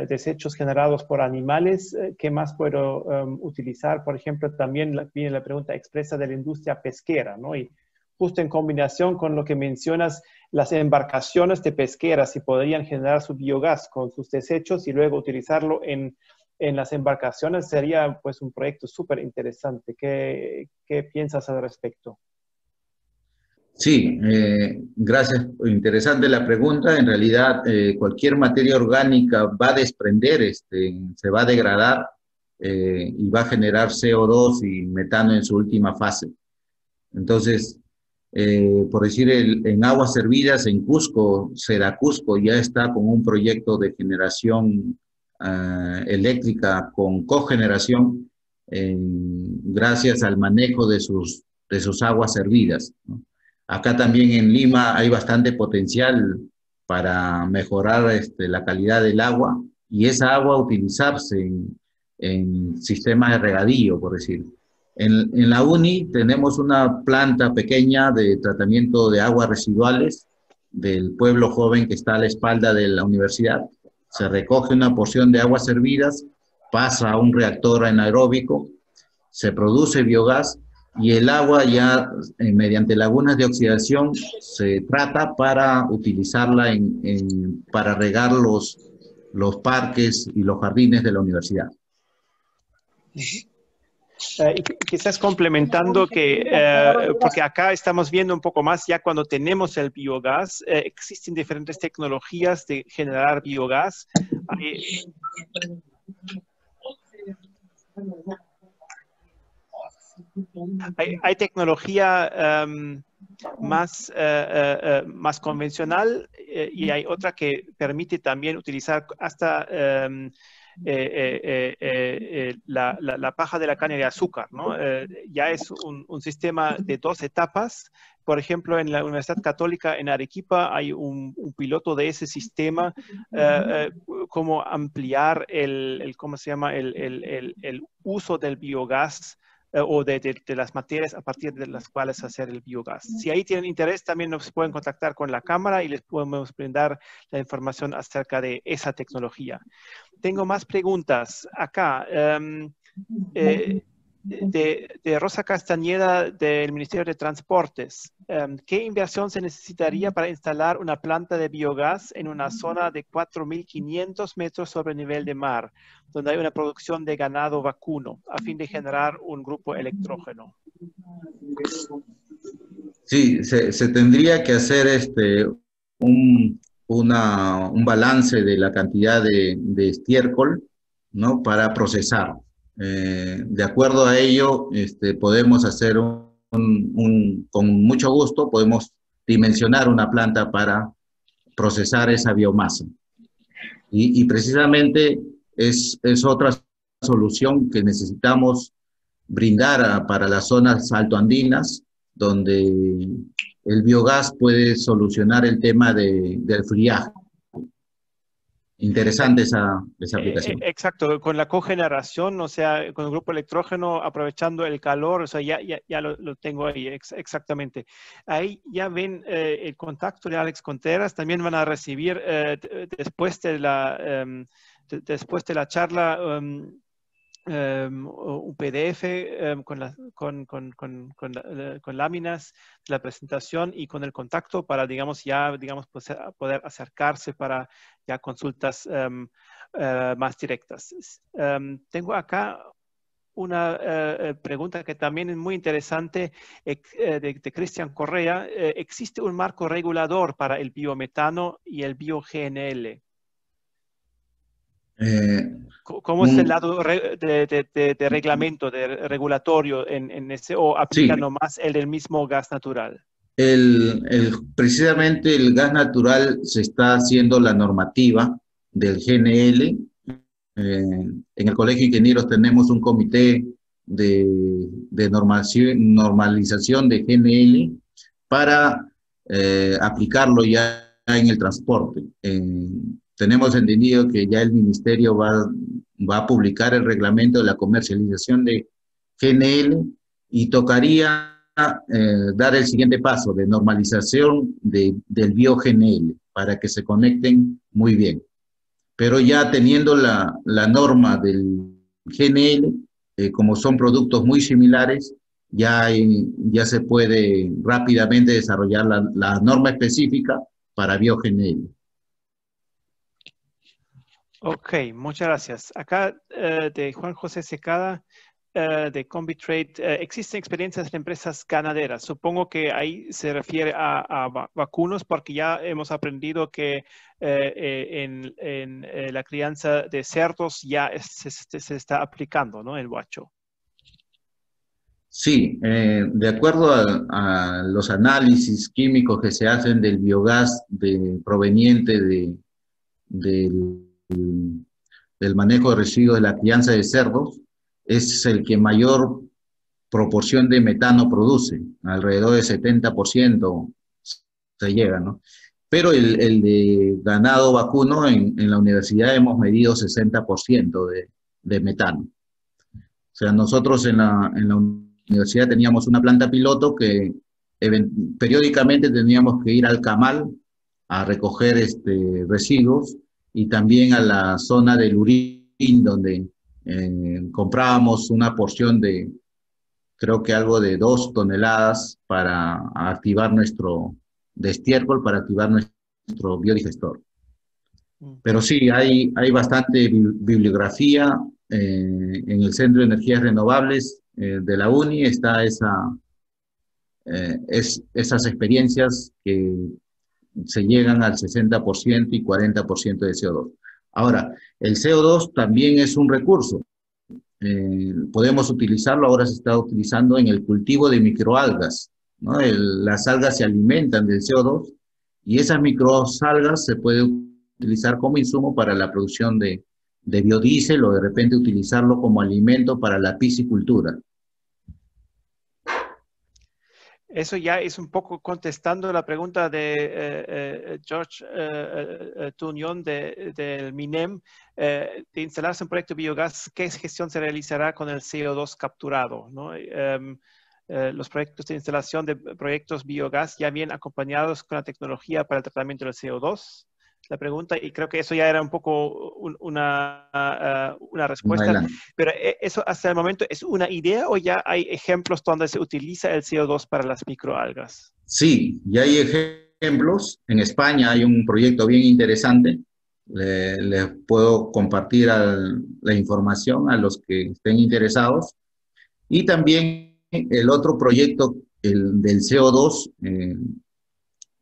desechos generados por animales, ¿qué más puedo utilizar? Por ejemplo, también viene la pregunta expresa de la industria pesquera, ¿no? Y justo en combinación con lo que mencionas, las embarcaciones de pesqueras, si podrían generar su biogás con sus desechos y luego utilizarlo en las embarcaciones, sería pues un proyecto súper interesante. ¿Qué piensas al respecto? Sí, gracias. Interesante la pregunta. En realidad, cualquier materia orgánica va a desprender, se va a degradar y va a generar CO2 y metano en su última fase. Entonces, por decir, en aguas servidas en Cusco, Seracusco ya está con un proyecto de generación eléctrica con cogeneración gracias al manejo de sus aguas servidas, ¿no? Acá también en Lima hay bastante potencial para mejorar la calidad del agua y esa agua utilizarse en sistemas de regadío, por decir. En la UNI tenemos una planta pequeña de tratamiento de aguas residuales del pueblo joven que está a la espalda de la universidad. Se recoge una porción de aguas servidas, pasa a un reactor anaeróbico, se produce biogás y el agua ya mediante lagunas de oxidación se trata para utilizarla para regar los parques y los jardines de la universidad. Y quizás complementando porque acá estamos viendo un poco más, ya cuando tenemos el biogás, existen diferentes tecnologías de generar biogás. Hay tecnología más convencional y hay otra que permite también utilizar hasta la paja de la caña de azúcar, ¿no? Ya es un sistema de 2 etapas. Por ejemplo, en la Universidad Católica en Arequipa hay un piloto de ese sistema, cómo ampliar ¿cómo se llama? El uso del biogás o de las materias a partir de las cuales hacer el biogás. Si ahí tienen interés, también nos pueden contactar con la cámara y les podemos brindar la información acerca de esa tecnología. Tengo más preguntas acá. De Rosa Castañeda del Ministerio de Transportes. ¿Qué inversión se necesitaría para instalar una planta de biogás en una zona de 4.500 metros sobre el nivel de mar, donde hay una producción de ganado vacuno, a fin de generar un grupo electrógeno? Sí, se tendría que hacer un, un balance de la cantidad de estiércol, ¿no? Para procesar. De acuerdo a ello, podemos hacer con mucho gusto, podemos dimensionar una planta para procesar esa biomasa. Y precisamente es otra solución que necesitamos brindar para las zonas altoandinas, donde el biogás puede solucionar el tema del friaje. Interesante esa aplicación. Exacto, con la cogeneración, o sea, con el grupo electrógeno, aprovechando el calor, o sea, ya lo tengo ahí, exactamente. Ahí ya ven el contacto de Alex Contreras, también van a recibir después de la charla un PDF con láminas de la presentación y con el contacto para, digamos, poder acercarse para ya consultas más directas. Tengo acá una pregunta que también es muy interesante de Cristian Correa. ¿Existe un marco regulador para el biometano y el bio-GNL? ¿Cómo es el lado de reglamento, de regulatorio en ese, o aplica Sí, nomás el del mismo gas natural? precisamente el gas natural se está haciendo la normativa del GNL. En el Colegio de Ingenieros tenemos un comité de normalización de GNL para aplicarlo ya en el transporte. Tenemos entendido que ya el Ministerio va a publicar el reglamento de la comercialización de GNL y tocaría dar el siguiente paso de normalización del bio-GNL para que se conecten muy bien. Pero ya teniendo la norma del GNL, como son productos muy similares, ya se puede rápidamente desarrollar la norma específica para bio-GNL. Ok, muchas gracias. Acá de Juan José Secada, de Combitrade, existen experiencias de empresas ganaderas. Supongo que ahí se refiere a vacunos, porque ya hemos aprendido que en la crianza de cerdos ya se está aplicando, ¿no? El huacho. Sí, de acuerdo a los análisis químicos que se hacen del biogás proveniente del manejo de residuos de la crianza de cerdos, es el que mayor proporción de metano produce, alrededor del 70% se llega, ¿no? Pero el de ganado vacuno, en la universidad hemos medido 60% de metano. O sea, nosotros en la universidad teníamos una planta piloto que periódicamente teníamos que ir al camal a recoger residuos y también a la zona del Lurín, donde comprábamos una porción de, creo que algo de 2 toneladas para activar de estiércol, para activar nuestro biodigestor. Pero sí, hay bastante bibliografía. En el Centro de Energías Renovables de la UNI está esas experiencias que se llegan al 60% y 40% de CO2. Ahora, el CO2 también es un recurso. Podemos utilizarlo, ahora se está utilizando en el cultivo de microalgas, ¿no? Las algas se alimentan del CO2 y esas microalgas se pueden utilizar como insumo para la producción de biodiesel o de repente utilizarlo como alimento para la piscicultura. Eso ya es un poco contestando la pregunta de George Tuñón del MINEM, de instalarse un proyecto de biogás. ¿Qué gestión se realizará con el CO2 capturado, ¿no? Los proyectos de instalación de proyectos biogás ya vienen acompañados con la tecnología para el tratamiento del CO2. La pregunta, y creo que eso ya era un poco una respuesta, Adelante. pero ¿eso hasta el momento es una idea o ya hay ejemplos donde se utiliza el CO2 para las microalgas? Sí, ya hay ejemplos. En España hay un proyecto bien interesante. Les puedo compartir la información a los que estén interesados. Y también el otro proyecto, el del CO2,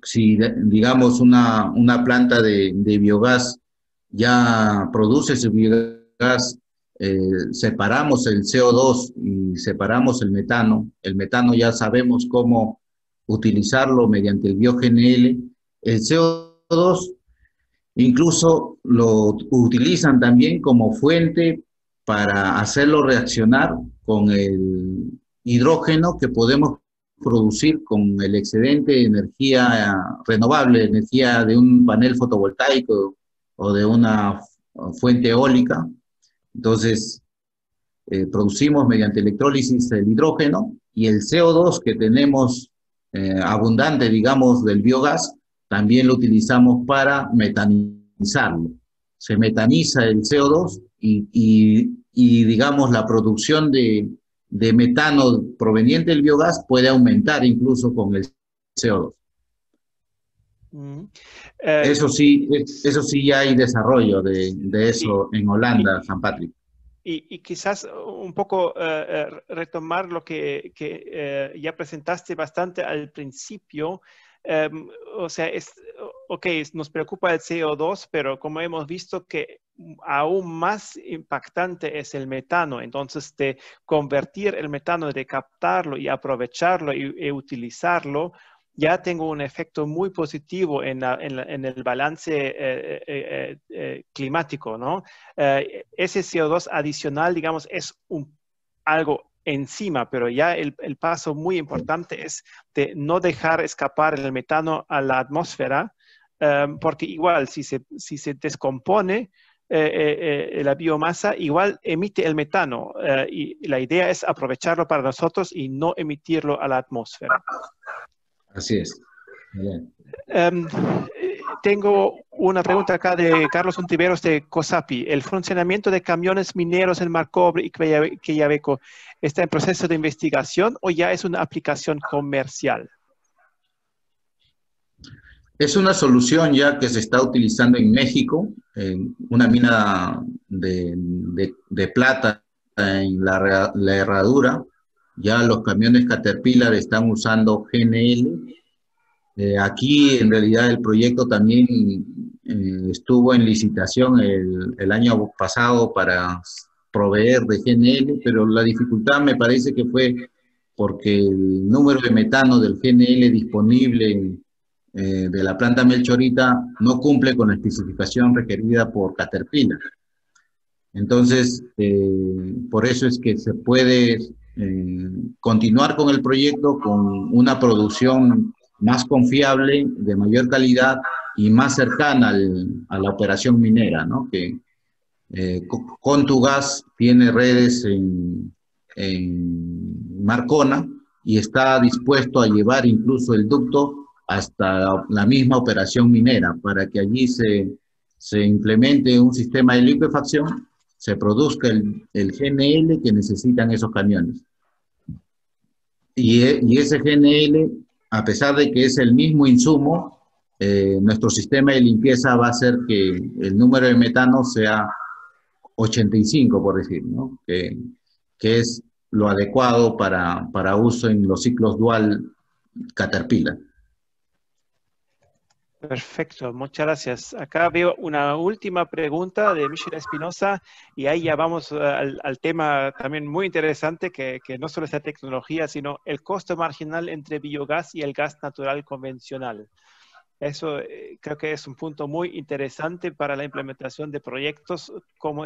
si digamos una planta de biogás ya produce su biogás, separamos el CO2 y separamos el metano ya sabemos cómo utilizarlo mediante el bio-GNL. El CO2 incluso lo utilizan también como fuente para hacerlo reaccionar con el hidrógeno que podemos producir con el excedente de energía renovable, energía de un panel fotovoltaico o de una fuente eólica. Entonces, producimos mediante electrólisis el hidrógeno y el CO2 que tenemos abundante, digamos, del biogás, también lo utilizamos para metanizarlo. Se metaniza el CO2 y y digamos, la producción de metano proveniente del biogás puede aumentar incluso con el CO2. Mm. Eso sí ya hay desarrollo de Sí. eso en Holanda, San Patrick. Y quizás un poco retomar lo que ya presentaste bastante al principio. O sea, ok, nos preocupa el CO2, pero como hemos visto que aún más impactante es el metano. Entonces, de convertir el metano, de captarlo y aprovecharlo y utilizarlo, ya tengo un efecto muy positivo en el balance climático, ¿no? Ese CO2 adicional, digamos, es algo encima, pero ya el paso muy importante es de no dejar escapar el metano a la atmósfera, porque igual si se descompone la biomasa, igual emite el metano, y la idea es aprovecharlo para nosotros y no emitirlo a la atmósfera. Así es. Bien. Um, Tengo una pregunta acá de Carlos Ontiveros de COSAPI. ¿El funcionamiento de camiones mineros en Mar Cobre y Quellaveco está en proceso de investigación o ya es una aplicación comercial? Es una solución ya que se está utilizando en México, en una mina de plata en la herradura. Ya los camiones Caterpillar están usando GNL. Aquí en realidad el proyecto también estuvo en licitación el año pasado para proveer de GNL, pero la dificultad me parece que fue porque el número de metano del GNL disponible de la planta Melchorita no cumple con la especificación requerida por Caterpillar. Entonces, por eso es que se puede continuar con el proyecto con una producción más confiable, de mayor calidad y más cercana a la operación minera, ¿no? Que Contugás tiene redes en Marcona y está dispuesto a llevar incluso el ducto hasta la misma operación minera para que allí se implemente un sistema de liquefacción, se produzca el GNL que necesitan esos camiones. Y ese GNL, a pesar de que es el mismo insumo, nuestro sistema de limpieza va a hacer que el número de metano sea 85, por decir, ¿no? Que es lo adecuado para uso en los ciclos dual Caterpillar. Perfecto, muchas gracias. Acá veo una última pregunta de Michelle Espinosa y ahí ya vamos al tema también muy interesante que no solo es la tecnología, sino el costo marginal entre biogás y el gas natural convencional. Eso creo que es un punto muy interesante para la implementación de proyectos, cómo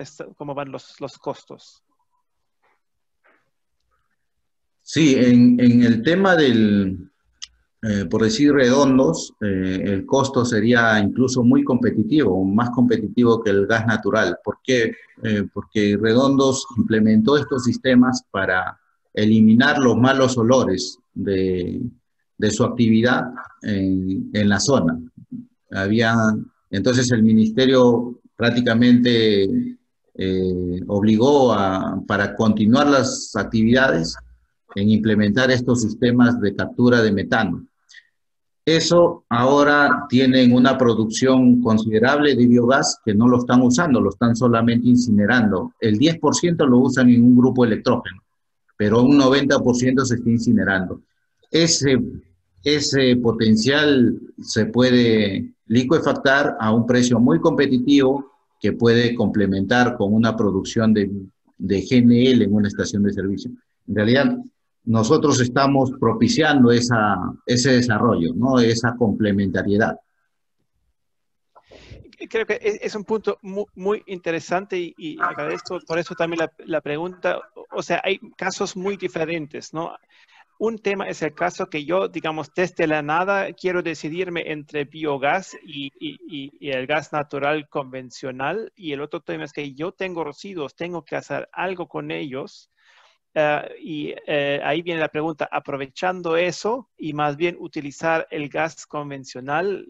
van los costos. Sí, en el tema por decir redondos, el costo sería incluso muy competitivo, más competitivo que el gas natural. ¿Por qué? Porque Redondos implementó estos sistemas para eliminar los malos olores de su actividad en la zona. Entonces el ministerio prácticamente obligó para continuar las actividades en implementar estos sistemas de captura de metano. Eso ahora tienen una producción considerable de biogás que no lo están usando, lo están solamente incinerando. El 10% lo usan en un grupo electrógeno, pero un 90% se está incinerando. Ese potencial se puede liquefactar a un precio muy competitivo que puede complementar con una producción de GNL en una estación de servicio. En realidad, nosotros estamos propiciando ese desarrollo, ¿no? Esa complementariedad. Creo que es un punto muy interesante y agradezco por eso también la pregunta. O sea, hay casos muy diferentes, ¿no? Un tema es el caso que yo, digamos, desde la nada quiero decidirme entre biogás y el gas natural convencional. Y el otro tema es que yo tengo residuos, tengo que hacer algo con ellos. Ahí viene la pregunta, aprovechando eso y más bien utilizar el gas convencional,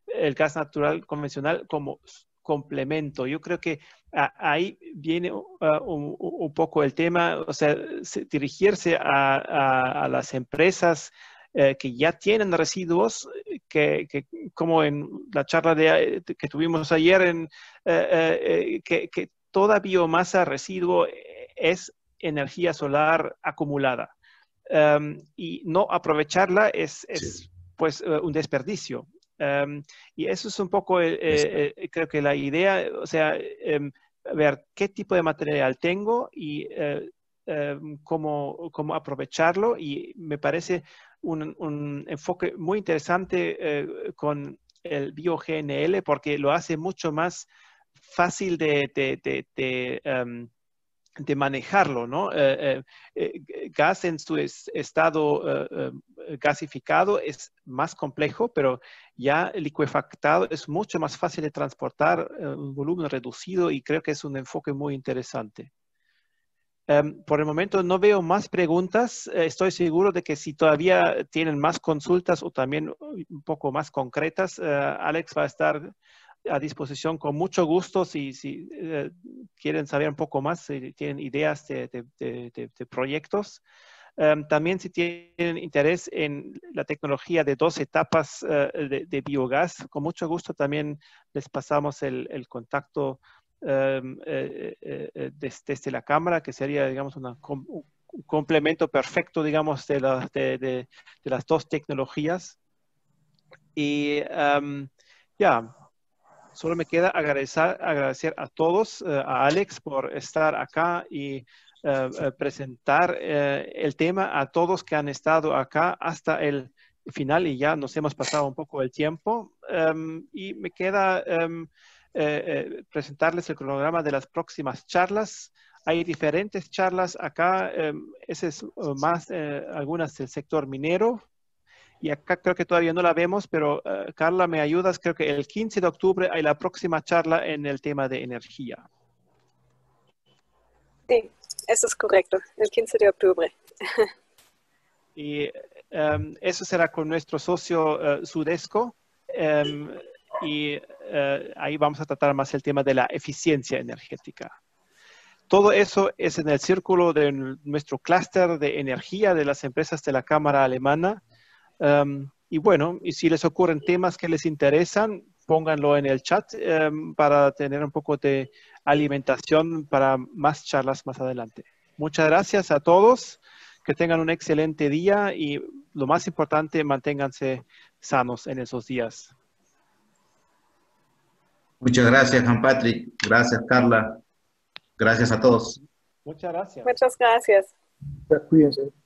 el gas natural convencional complemento. Yo creo que ahí viene un poco el tema, o sea, dirigirse a las empresas que ya tienen residuos, que como en la charla que tuvimos ayer, que toda biomasa residuo es energía solar acumulada. Y no aprovecharla es pues un desperdicio. Y eso es un poco, creo que la idea, o sea, ver qué tipo de material tengo y cómo aprovecharlo. Y me parece un enfoque muy interesante con el BioGNL, porque lo hace mucho más fácil de manejarlo, ¿no? Gas en su estado gasificado es más complejo, pero ya licuefactado es mucho más fácil de transportar, un volumen reducido, y creo que es un enfoque muy interesante. Por el momento no veo más preguntas. Estoy seguro de que si todavía tienen más consultas o también un poco más concretas, Alex va a estar a disposición con mucho gusto si quieren saber un poco más, si tienen ideas de proyectos. También si tienen interés en la tecnología de 2 etapas de biogás, con mucho gusto también les pasamos el contacto desde la cámara, que sería, digamos, un complemento perfecto, digamos, de las 2 tecnologías. Y ya, solo me queda agradecer a todos, a Alex por estar acá y presentar el tema, a todos que han estado acá hasta el final, y ya nos hemos pasado un poco el tiempo. Y me queda presentarles el cronograma de las próximas charlas. Hay diferentes charlas acá, ese es más algunas del sector minero. Y acá creo que todavía no la vemos, pero Carla, ¿me ayudas? Creo que el 15 de octubre hay la próxima charla en el tema de energía. Sí, eso es correcto, el 15 de octubre. Y eso será con nuestro socio Sudesco. Y ahí vamos a tratar más el tema de la eficiencia energética. Todo eso es en el círculo de nuestro clúster de energía de las empresas de la Cámara Alemana. Y bueno, y si les ocurren temas que les interesan, pónganlo en el chat para tener un poco de alimentación para más charlas más adelante. Muchas gracias a todos, que tengan un excelente día y lo más importante, manténganse sanos en esos días. Muchas gracias, Juan Patrick. Gracias, Carla. Gracias a todos. Muchas gracias. Muchas gracias. Cuídense.